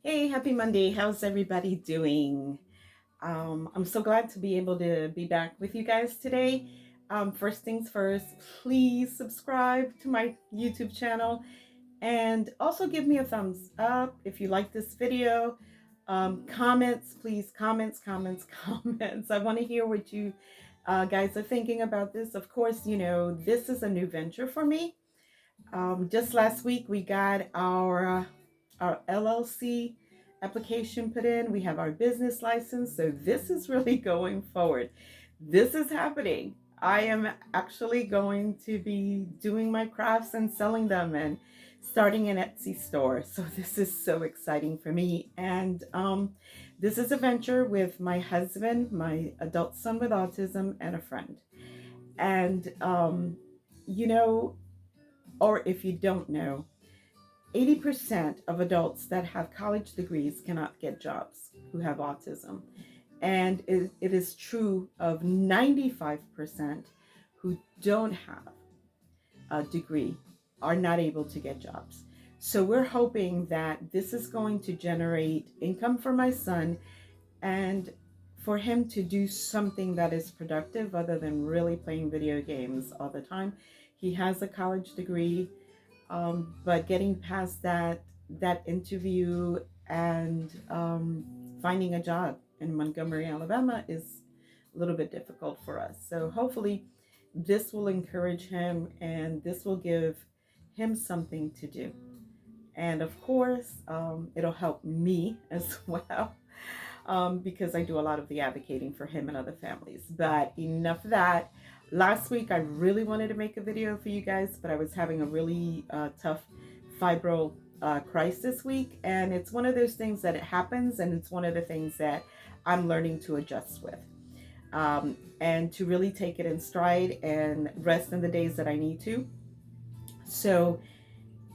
Hey, happy Monday. How's everybody doing? I'm so glad to be able to be back with you guys today. First things first, please subscribe to my YouTube channel and also give me a thumbs up if you like this video. Comments, please, comments. I want to hear what you guys are thinking about this. Of course, this is a new venture for me. Just last week, we got our LLC application put in. We have our business license. So this is really going forward. This is happening. I am actually going to be doing my crafts and selling them and starting an Etsy store. So this is so exciting for me. And this is a venture with my husband, my adult son with autism, and a friend. And, you know, or if you don't know, 80% of adults that have college degrees cannot get jobs who have autism. And it is true of 95% who don't have a degree are not able to get jobs. So we're hoping that this is going to generate income for my son and for him to do something that is productive other than really playing video games all the time. He has a college degree, but getting past that interview and finding a job in Montgomery, Alabama is a little bit difficult for us. So hopefully this will encourage him and this will give him something to do. And of course, it'll help me as well, because I do a lot of the advocating for him and other families. But enough of that. Last week, I really wanted to make a video for you guys, but I was having a really tough fibro crisis week. And it's one of those things that it happens, and it's one of the things that I'm learning to adjust with. And to really take it in stride and rest in the days that I need to. So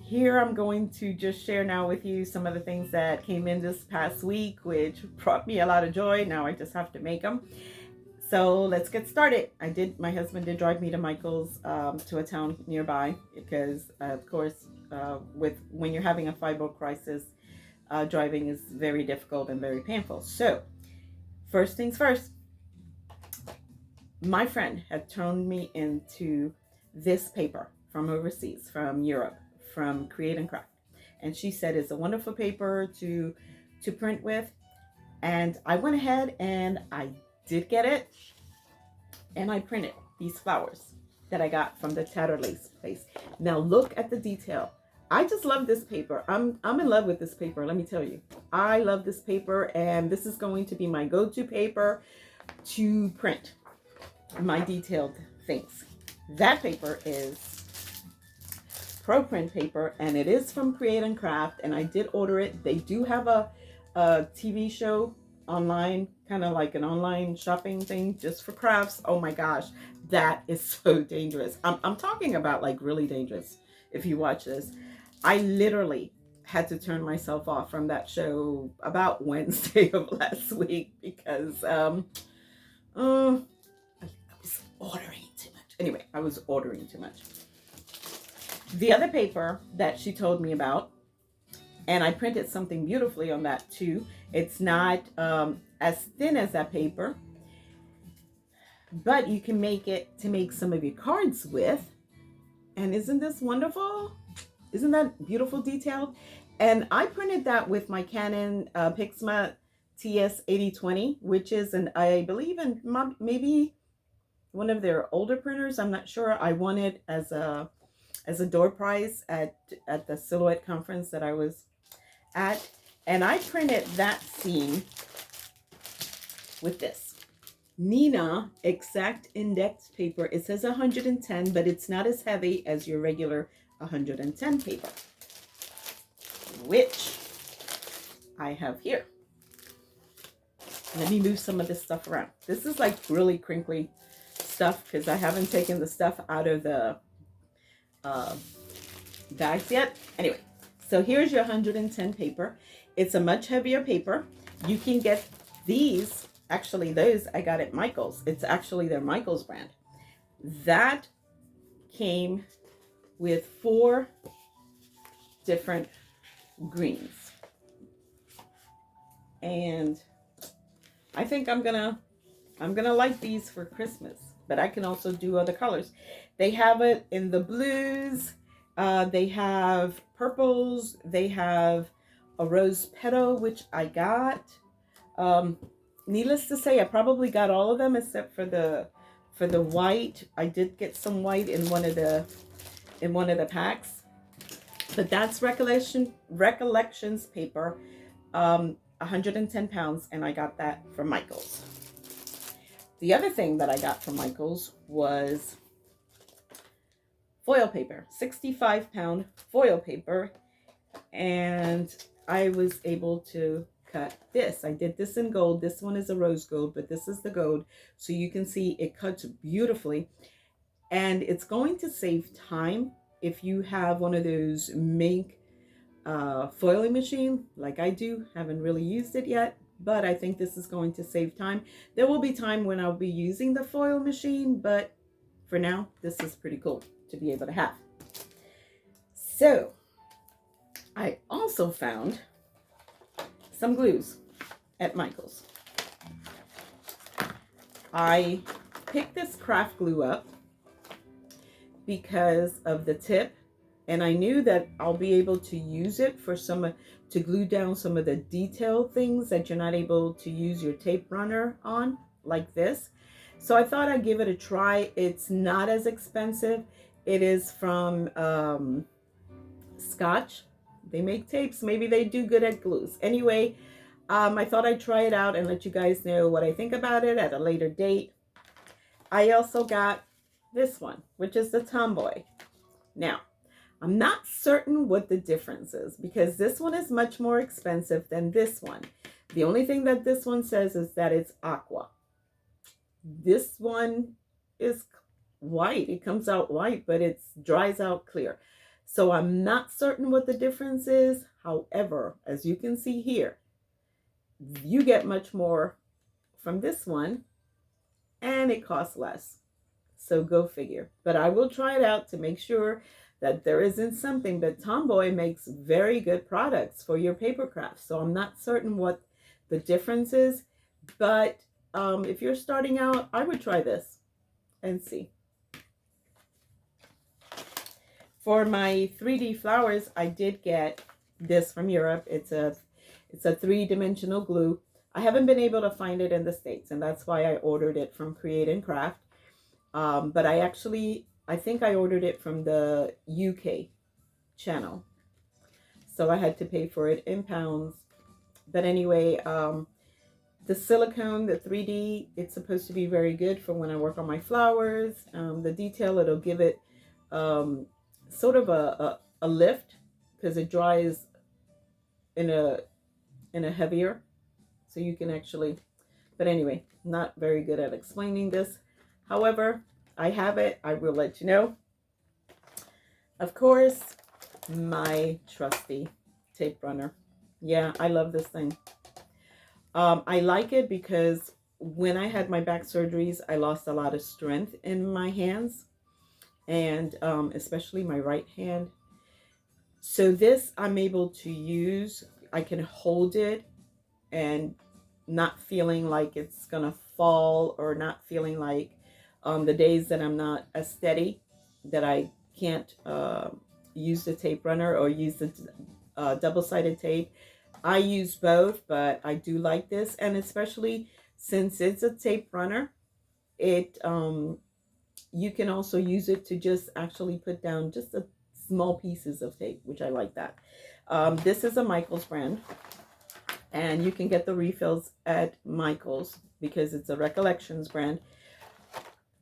here I'm going to just share now with you some of the things that came in this past week, which brought me a lot of joy. Now I just have to make them. So let's get started. My husband did drive me to Michael's, to a town nearby because, of course, when you're having a fibro crisis, driving is very difficult and very painful. So first things first, my friend had turned me into this paper from overseas, from Europe, from Create and Craft. And she said it's a wonderful paper to print with. And I went ahead and I did get it. And I printed these flowers that I got from the Tattered Lace place. Now look at the detail. I just love this paper. I'm in love with this paper, let me tell you. I love this paper, and this is going to be my go-to paper to print my detailed things. That paper is Pro Print paper, and it is from Create and Craft, and I did order it. They do have a TV show online, kind of like an online shopping thing just for crafts. Oh my gosh, that is so dangerous. I'm talking about like really dangerous. If you watch this, I literally had to turn myself off from that show about Wednesday of last week because I was ordering too much. Anyway, I was ordering too much. The other paper that she told me about, and I printed something beautifully on that too. It's not as thin as that paper, but you can make it to make some of your cards with. And isn't this wonderful? Isn't that beautiful detailed? And I printed that with my Canon Pixma TS8020, which is I believe in maybe one of their older printers. I'm not sure. I won it as a door prize at the Silhouette conference that I was at. And I printed that scene with this Neenah exact index paper. It says 110, but it's not as heavy as your regular 110 paper, which I have here. Let me move some of this stuff around. This is like really crinkly stuff because I haven't taken the stuff out of the bags yet. Anyway, so here's your 110 paper. It's a much heavier paper. You can get these, actually those I got at Michael's. It's actually their Michael's brand. That came with 4 different greens. and I think I'm gonna like these for Christmas. But I can also do other colors. They have it in the blues. They have purples. They have a rose petal, which I got. Um, Needless to say, I probably got all of them except for the white. I did get some white in one of the packs. But that's Recollections paper, 110 pounds, and I got that from Michaels. The other thing that I got from Michaels was foil paper, 65-pound foil paper, and I was able to cut this. I did this in gold. This one is a rose gold, but this is the gold, so you can see it cuts beautifully, and it's going to save time if you have one of those mink foiling machine like I do. Haven't really used it yet, but I think this is going to save time. There will be time when I'll be using the foil machine, but for now, this is pretty cool to be able to have. So I also found some glues at Michael's. I picked this craft glue up because of the tip, and I knew that I'll be able to use it for to glue down some of the detail things that you're not able to use your tape runner on, like this. So I thought I'd give it a try. It's not as expensive. It is from Scotch. They make tapes. Maybe they do good at glues. Anyway, I thought I'd try it out and let you guys know what I think about it at a later date. I also got this one, which is the Tomboy. Now, I'm not certain what the difference is because this one is much more expensive than this one. The only thing that this one says is that it's aqua. This one is white. It comes out white, but it dries out clear. So I'm not certain what the difference is. However, as you can see here, you get much more from this one and it costs less. So go figure. But I will try it out to make sure that there isn't something. But Tomboy makes very good products for your paper crafts. So I'm not certain what the difference is. But if you're starting out, I would try this and see. For my 3D flowers, I did get this from Europe. It's a 3-dimensional glue. I haven't been able to find it in the States, and that's why I ordered it from Create and Craft. But I think I ordered it from the UK channel. So I had to pay for it in pounds. But anyway, the silicone, the 3D, it's supposed to be very good for when I work on my flowers. The detail, it'll give it sort of a lift because it dries in a heavier. So you can actually, but anyway, not very good at explaining this. However, I have it. I will let you know. Of course, my trusty tape runner. Yeah, I love this thing. I like it because when I had my back surgeries, I lost a lot of strength in my hands, and especially my right hand. So this I'm able to use. I can hold it and not feeling like it's gonna fall, or not feeling like the days that I'm not as steady, that I can't use the tape runner or use the double-sided tape. I use both, but I do like this, and especially since it's a tape runner, it you can also use it to just actually put down just a small pieces of tape, which I like that. This is a Michaels brand, and you can get the refills at Michaels because it's a Recollections brand.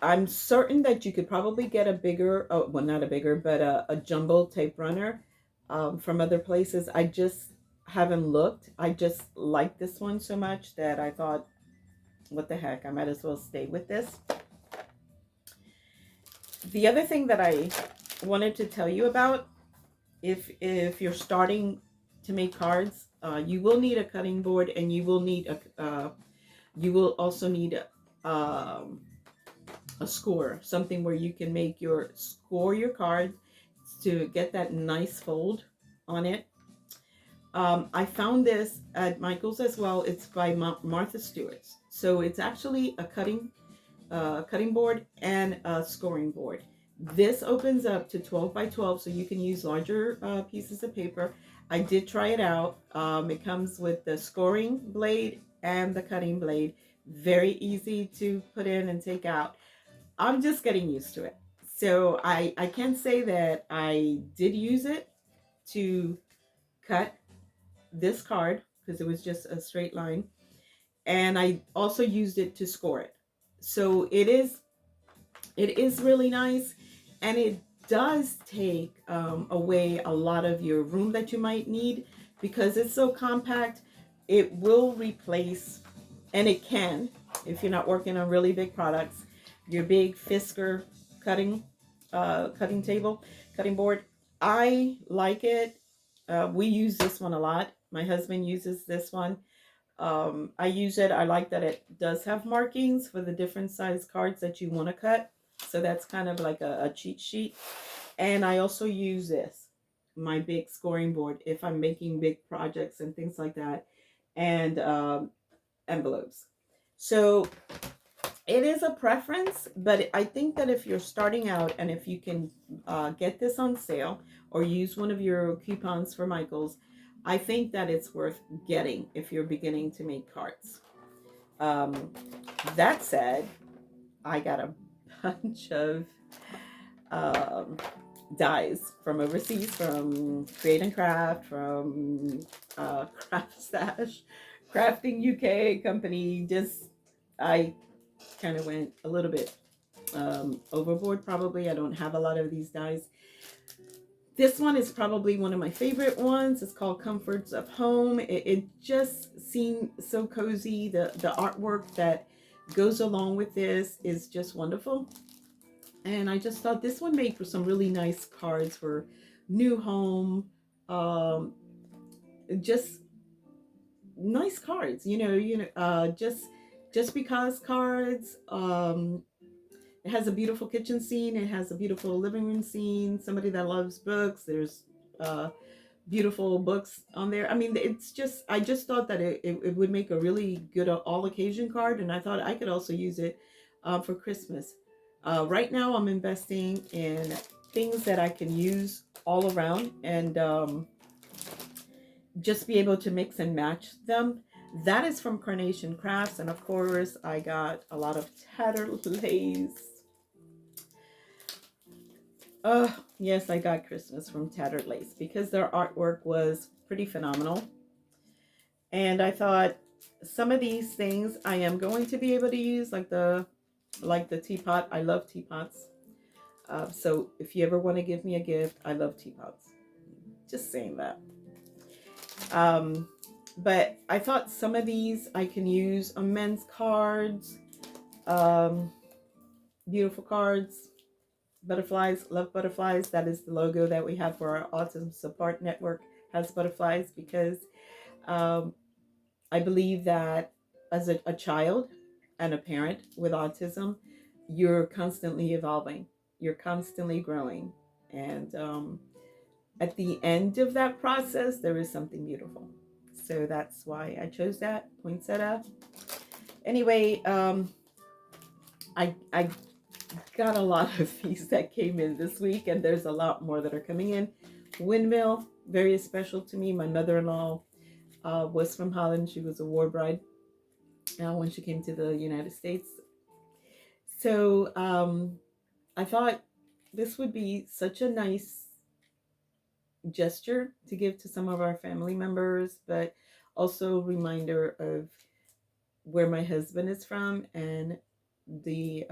I'm certain that you could probably get a bigger, oh, well, not a bigger, but a jumbo tape runner from other places. I just haven't looked. I just like this one so much that I thought, what the heck, I might as well stay with this. The other thing that I wanted to tell you about, if you're starting to make cards, you will need a cutting board, and you will need you will also need a score, something where you can make score your card to get that nice fold on it. I found this at Michael's as well. It's by Martha Stewart. So it's actually a cutting board and a scoring board. This opens up to 12 by 12, so you can use larger pieces of paper. I did try it out. It comes with the scoring blade and the cutting blade. Very easy to put in and take out. I'm just getting used to it. So I can say that I did use it to cut this card because it was just a straight line. And I also used it to score it. So it is really nice, and it does take away a lot of your room that you might need because it's so compact. It will replace, and it can, if you're not working on really big products, your big Fisker cutting cutting table, cutting board. I like it. We use this one a lot. My husband uses this one. I use it. I like that it does have markings for the different size cards that you want to cut. So that's kind of like a cheat sheet. And I also use this, my big scoring board, if I'm making big projects and things like that, and envelopes. So it is a preference, but I think that if you're starting out and if you can get this on sale or use one of your coupons for Michael's, I think that it's worth getting if you're beginning to make cards. Um, that said, I got a bunch of um, dies from overseas, from Create and Craft, from Craft Stash, Crafting UK company. Just I kind of went a little bit overboard probably. I don't have a lot of these dies. This one is probably one of my favorite ones. It's called Comforts of Home. It just seemed so cozy. The artwork that goes along with this is just wonderful. And I just thought this one made for some really nice cards for new home. Um, just nice cards, just because cards. It has a beautiful kitchen scene. It has a beautiful living room scene. Somebody that loves books. There's uh, beautiful books on there. I mean, it's just, I just thought that it would make a really good all occasion card. And I thought I could also use it for Christmas. Right now, I'm investing in things that I can use all around and just be able to mix and match them. That is from Carnation Crafts. And of course, I got a lot of Tattered lace. Yes, I got Christmas from Tattered Lace because their artwork was pretty phenomenal. And I thought some of these things I am going to be able to use, like the teapot. I love teapots. So if you ever want to give me a gift, I love teapots. Just saying that. Um, but I thought some of these I can use on men's cards. Um, Beautiful cards. Butterflies, love butterflies. That is the logo that we have for our Autism Support Network, has butterflies because um, I believe that as a child and a parent with autism, you're constantly evolving, you're constantly growing. And at the end of that process, there is something beautiful. So that's why I chose that poinsettia. Anyway, I got a lot of these that came in this week, and there's a lot more that are coming in. Windmill, very special to me. My mother-in-law was from Holland. She was a war bride when she came to the United States. So I thought this would be such a nice gesture to give to some of our family members, but also a reminder of where my husband is from and the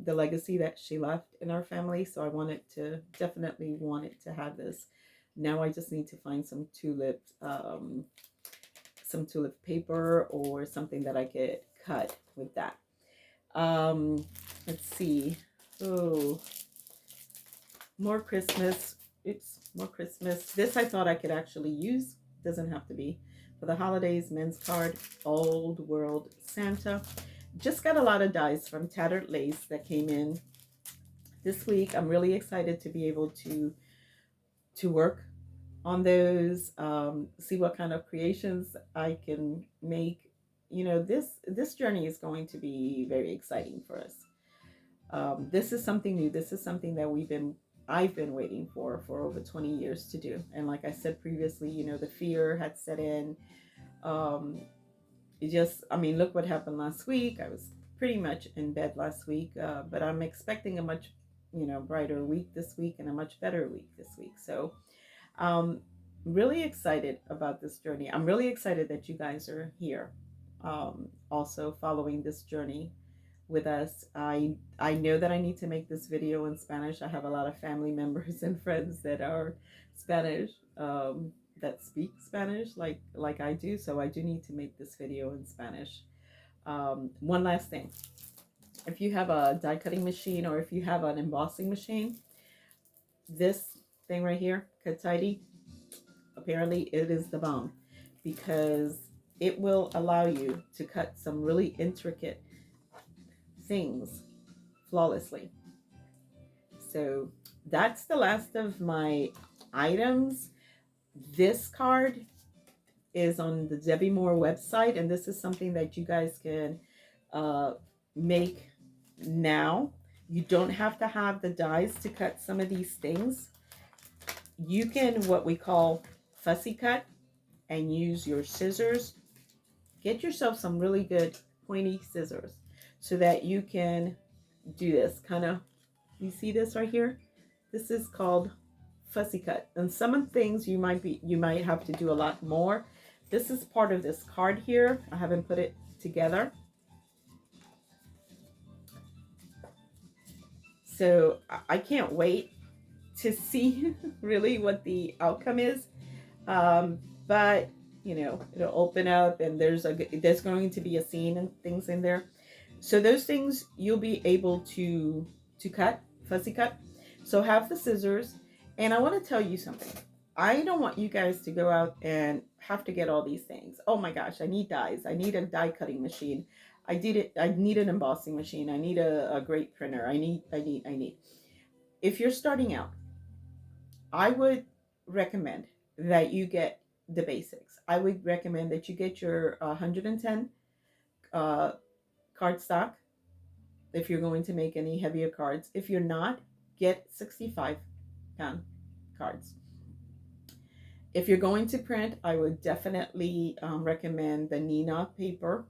legacy that she left in our family. So I definitely wanted to have this. Now I just need to find some tulip paper or something that I could cut with that. Let's see. Oh, more Christmas. Oops, more Christmas. This I thought I could actually use. Doesn't have to be. For the holidays, men's card, Old World Santa. Just got a lot of dies from Tattered Lace that came in this week. I'm really excited to be able to work on those, see what kind of creations I can make. You know, this journey is going to be very exciting for us. This is something new. This is something that I've been waiting for over 20 years to do. And like I said previously, you know, the fear had set in. Um, it just, I mean, look what happened last week. I was pretty much in bed last week, but I'm expecting a much, you know, brighter week this week and a much better week this week. So, um, really excited about this journey. I'm really excited that you guys are here, also following this journey with us. I know that I need to make this video in Spanish. I have a lot of family members and friends that are Spanish, that speak Spanish like I do. So I do need to make this video in Spanish. One last thing. If you have a die cutting machine or if you have an embossing machine, this thing right here, Cut Tidy, apparently it is the bomb because it will allow you to cut some really intricate things flawlessly. So that's the last of my items. This card is on the Debbie Moore website, and this is something that you guys can uh, make now. You don't have to have the dies to cut some of these things. You can, what we call, fussy cut and use your scissors. Get yourself some really good pointy scissors so that you can do this kind of, you see this right here? This is called fussy cut. And some of the things you might have to do a lot more. This is part of this card here. I haven't put it together. So I can't wait to see really what the outcome is. But you know, it'll open up and there's going to be a scene and things in there. So those things you'll be able to cut, fussy cut. So have the scissors. And I want to tell you something. I don't want you guys to go out and have to get all these things. Oh my gosh, I need dies. I need a die cutting machine. I need an embossing machine. I need a great printer. I need. If you're starting out, I would recommend that you get the basics. I would recommend that you get your 110 uh, cardstock if you're going to make any heavier cards. If you're not, get 65-pound cards. If you're going to print, I would definitely recommend the Neenah paper.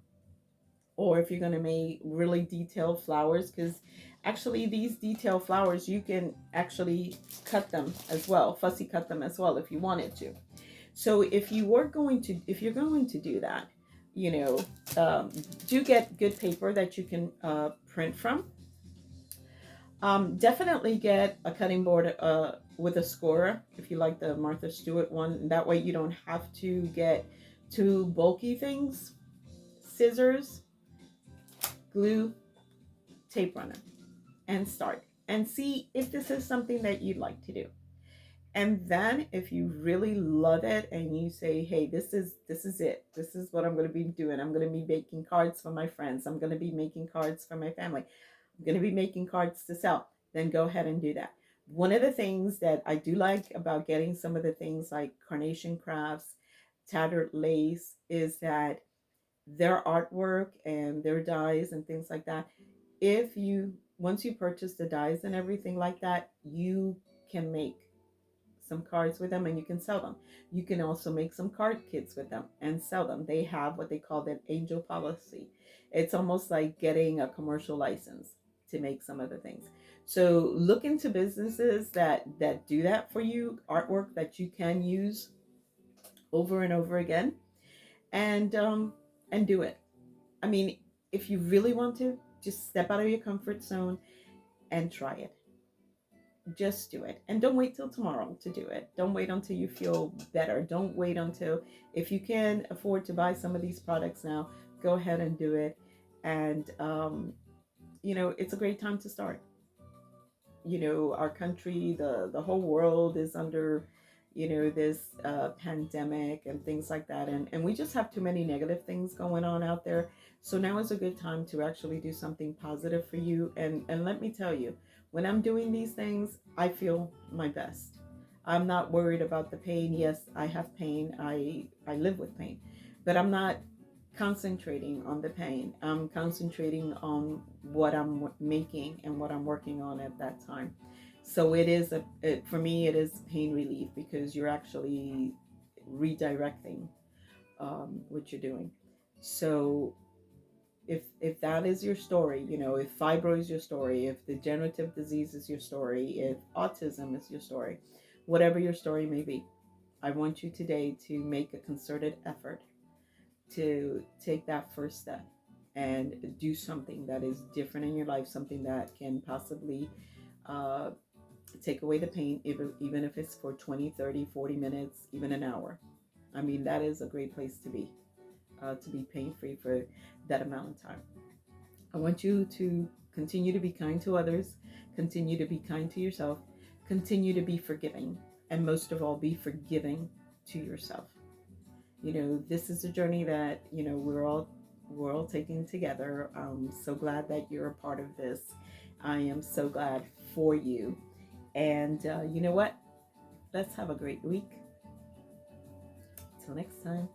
Or if you're going to make really detailed flowers, because actually these detailed flowers, you can actually cut them as well, fussy cut them as well if you wanted to. So if you're going to do that, you know, do get good paper that you can print from. Definitely get a cutting board with a scorer if you like the Martha Stewart one. That way you don't have to get too bulky things. Scissors, glue, tape runner, and start. And see if this is something that you'd like to do. And then if you really love it and you say, hey, this is it. This is what I'm going to be doing. I'm going to be making cards for my friends. I'm going to be making cards for my family. I'm going to be making cards to sell. Then go ahead and do that. One of the things that I do like about getting some of the things like Carnation Crafts, Tattered Lace, is that their artwork and their dies and things like that, if you, once you purchase the dies and everything like that, you can make some cards with them and you can sell them. You can also make some card kits with them and sell them. They have what they call an angel policy. It's almost like getting a commercial license to make some of the things. So look into businesses that do that for you, artwork that you can use over and over again, and do it. I mean, if you really want to, just step out of your comfort zone and try it. Just do it. And don't wait till tomorrow to do it. Don't wait until you feel better. Don't wait until, if you can afford to buy some of these products now, go ahead and do it. And, you know, it's a great time to start. You know, our country, the whole world is under, you know, this pandemic and things like that. And we just have too many negative things going on out there. So now is a good time to actually do something positive for you. And let me tell you, when I'm doing these things, I feel my best. I'm not worried about the pain. Yes, I have pain. I live with pain, but I'm not concentrating on the pain. I'm concentrating on what I'm making and what I'm working on at that time. So it is for me it is pain relief because you're actually redirecting what you're doing. So if that is your story, you know, if fibro is your story, if degenerative disease is your story, if autism is your story, whatever your story may be, I want you today to make a concerted effort to take that first step and do something that is different in your life, something that can possibly uh, take away the pain, even if it's for 20, 30, 40 minutes, even an hour. I mean, that is a great place to be pain free for that amount of time. I want you to continue to be kind to others, continue to be kind to yourself, continue to be forgiving, and most of all, be forgiving to yourself. You know, this is a journey that, you know, we're all taking together. I'm so glad that you're a part of this. I am so glad for you. And you know what? Let's have a great week. Till next time.